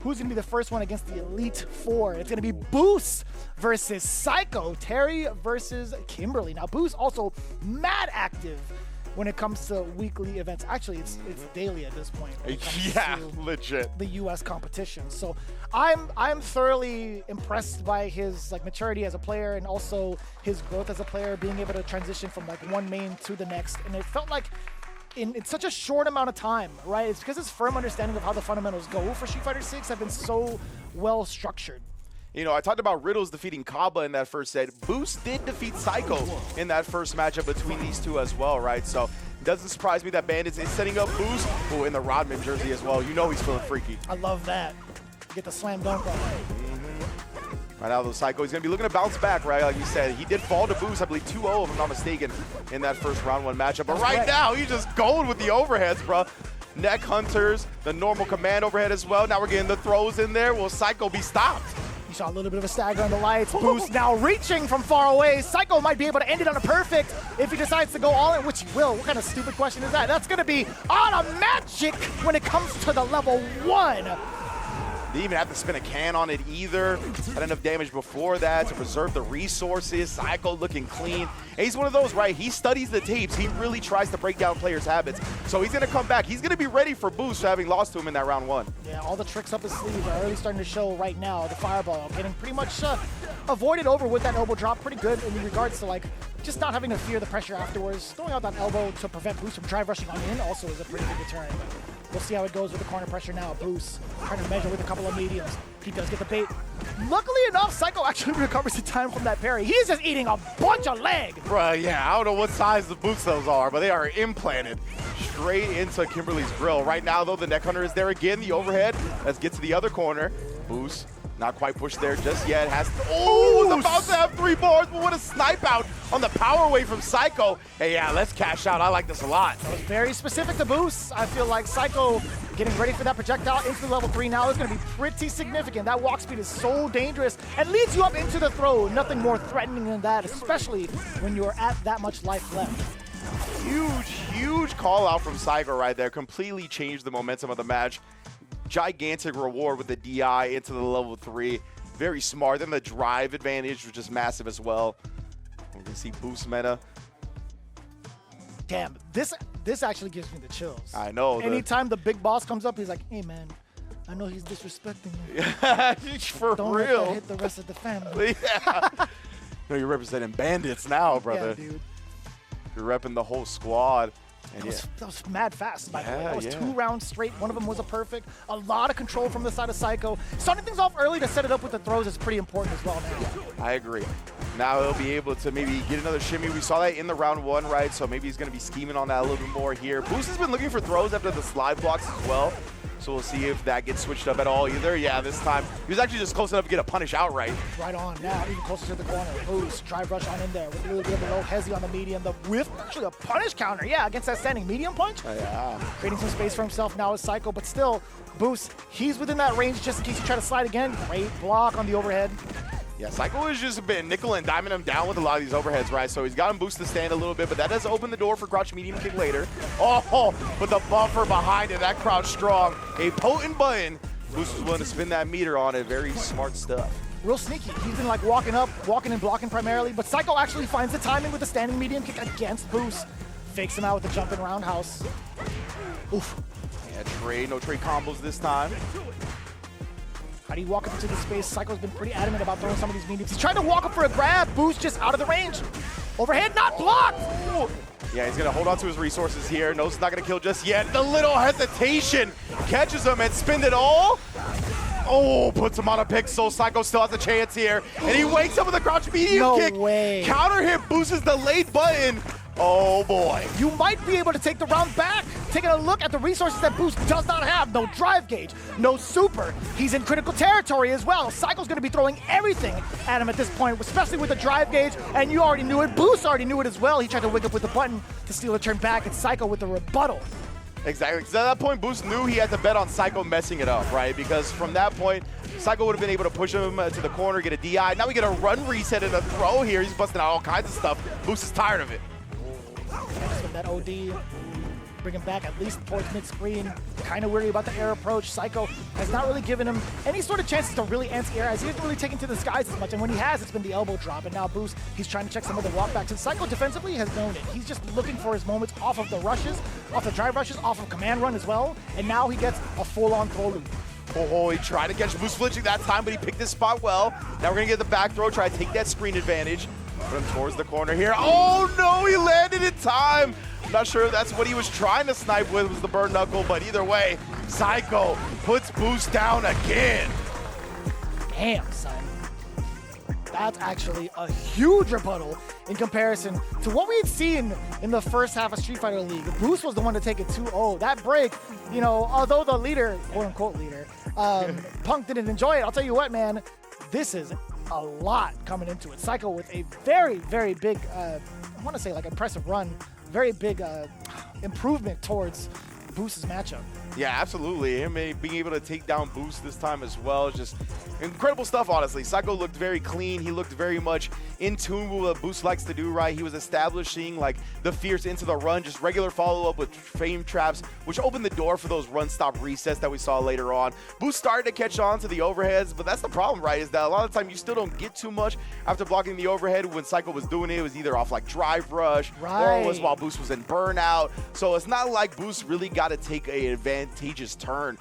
Who's going to be the first one against the Elite Four? It's going to be Booce versus Psycho, Terry versus Kimberly. Now, Booce also mad active when it comes to weekly events. Actually, it's daily at this point. Yeah, legit. The U.S. competition. So I'm thoroughly impressed by his maturity as a player and also his growth as a player, being able to transition from one main to the next. And it felt like in such a short amount of time, right? It's because his firm understanding of how the fundamentals go for Street Fighter 6 have been so well structured. You know, I talked about Riddles defeating Kaba in that first set. Booce did defeat Psycho in that first matchup between these two as well, right? So it doesn't surprise me that Bandits is setting up Booce, who in the Rodman jersey as well. You know he's feeling freaky. I love that. Get the slam dunk on. Right now, though, Psycho, he's going to be looking to bounce back, right? Like you said, he did fall to Booce, I believe 2-0, if I'm not mistaken, in that first round one matchup. But right now, he's just going with the overheads, bro. Neck hunters, the normal command overhead as well. Now we're getting the throws in there. Will Psycho be stopped? You saw a little bit of a stagger on the lights. Booce now reaching from far away. Psycho might be able to end it on a perfect if he decides to go all in, which he will. What kind of stupid question is that? That's going to be automatic when it comes to the level 1. Didn't even have to spin a can on it either. Had enough damage before that to preserve the resources. Psycho looking clean. And he's one of those, right? He studies the tapes. He really tries to break down players' habits. So he's going to come back. He's going to be ready for Booce, having lost to him in that round 1. Yeah, all the tricks up his sleeve are already starting to show right now. The fireball getting pretty much avoided over with that elbow drop. Pretty good in regards to just not having to fear the pressure afterwards. Throwing out that elbow to prevent Booce from drive rushing on in also is a pretty good deterrent. We'll see how it goes with the corner pressure now. Booce trying to measure with a couple of mediums. He does get the bait. Luckily enough, Psycho actually recovers the time from that parry. He's just eating a bunch of leg. Bruh, yeah, I don't know what size the boots those are, but they are implanted straight into Kimberly's grill. Right now, though, the neck hunter is there again. The overhead. Let's get to the other corner. Booce not quite pushed there just yet. Was about to have 3 bars, but what a snipe out on the power wave from Psycho. Hey, yeah, let's cash out. I like this a lot. That was very specific to Booce. I feel like Psycho getting ready for that projectile into the level 3 now is going to be pretty significant. That walk speed is so dangerous and leads you up into the throw. Nothing more threatening than that, especially when you're at that much life left. Huge call out from Psycho right there. Completely changed the momentum of the match. Gigantic reward with the DI into the level 3. Very smart. Then the drive advantage was just massive as well. We can see Booce meta. Damn, this actually gives me the chills. I know. Anytime the big boss comes up, he's like, hey, man, I know he's disrespecting you. For Don't real. Let that hit the rest of the family. Yeah. No, you're representing Bandits now, brother. Yeah, dude. You're repping the whole squad. And that was mad fast, by the way. That was 2 yeah. rounds straight. One of them was a perfect. A lot of control from the side of Psycho. Starting things off early to set it up with the throws is pretty important as well now. I agree. Now he'll be able to maybe get another shimmy. We saw that in the round 1, right? So maybe he's going to be scheming on that a little bit more here. Booce has been looking for throws after the slide blocks as well. So we'll see if that gets switched up at all either. Yeah, this time he was actually just close enough to get a punish outright. Right on now, even closer to the corner. Booce, drive rush on in there with a little bit of a low hezzy on the medium. The whiff, actually a punish counter, yeah, against that standing medium punch. Yeah. Creating some space for himself now as Psycho, but still, Booce, he's within that range just in case you try to slide again. Great block on the overhead. Yeah, Psycho has just been nickel and diming him down with a lot of these overheads, right? So he's got him Booce to stand a little bit, but that does open the door for crouch medium kick later. Oh, but the buffer behind it, that crouch strong. A potent button. Booce was willing to spin that meter on it. Very smart stuff. Real sneaky. He's been walking up, walking and blocking primarily, but Psycho actually finds the timing with the standing medium kick against Booce. Fakes him out with the jumping roundhouse. Oof. Yeah, no trade combos this time. How do you walk up into the space? Psycho's been pretty adamant about throwing some of these mediums. He's trying to walk up for a grab. Booce just out of the range. Overhead, not blocked. Yeah, he's going to hold on to his resources here. Knows it's not going to kill just yet. The little hesitation catches him and spins it all. Oh, puts him on a pixel. Psycho still has a chance here. And he wakes up with a crouch medium kick. No way. Counter hit Booce's delayed button. Oh, boy. You might be able to take the round back. Taking a look at the resources that Booce does not have. No drive gauge, no super. He's in critical territory as well. Psycho's going to be throwing everything at him at this point, especially with the drive gauge, and you already knew it. Booce already knew it as well. He tried to wake up with the button to steal a turn back, and Psycho with the rebuttal. Exactly, because at that point, Booce knew he had to bet on Psycho messing it up, right? Because from that point, Psycho would have been able to push him to the corner, get a DI. Now we get a run reset and a throw here. He's busting out all kinds of stuff. Booce is tired of it. That OD. bring him back at least towards mid-screen. Kind of weary about the air approach. Psycho has not really given him any sort of chances to really anti-air, as he hasn't really taken to the skies as much, and when he has, it's been the elbow drop, and now Booce, he's trying to check some of the walkbacks, and Psycho defensively has known it. He's just looking for his moments off of the rushes, off the drive rushes, off of command run as well, and now he gets a full-on throw loop. Oh, he tried to catch Booce flinching that time, but he picked his spot well. Now we're going to get the back throw, try to take that screen advantage. Put him towards the corner here. Oh, no, he landed in time. I'm not sure if that's what he was trying to snipe with, was the burn knuckle, but either way, Psycho puts Booce down again. Damn, son. That's actually a huge rebuttal in comparison to what we had seen in the first half of Street Fighter League. Booce was the one to take it 2-0. That break, you know, although the leader, quote-unquote leader, Punk didn't enjoy it, I'll tell you what, man, this is a lot coming into it. Psycho with a very, very big, I want to say like impressive run, very big improvement towards Booce's matchup. Yeah, absolutely. Him being able to take down Booce this time as well. Just incredible stuff, honestly. Psycho looked very clean. He looked very much in tune with what Booce likes to do, right? He was establishing like the fierce into the run, just regular follow-up with frame traps, which opened the door for those run-stop resets that we saw later on. Booce started to catch on to the overheads, but that's the problem, right? Is that a lot of the time you still don't get too much after blocking the overhead. When Psycho was doing it, it was either off like drive rush, or it was while Booce was in burnout. So it's not like Booce really got to take an advantageous turn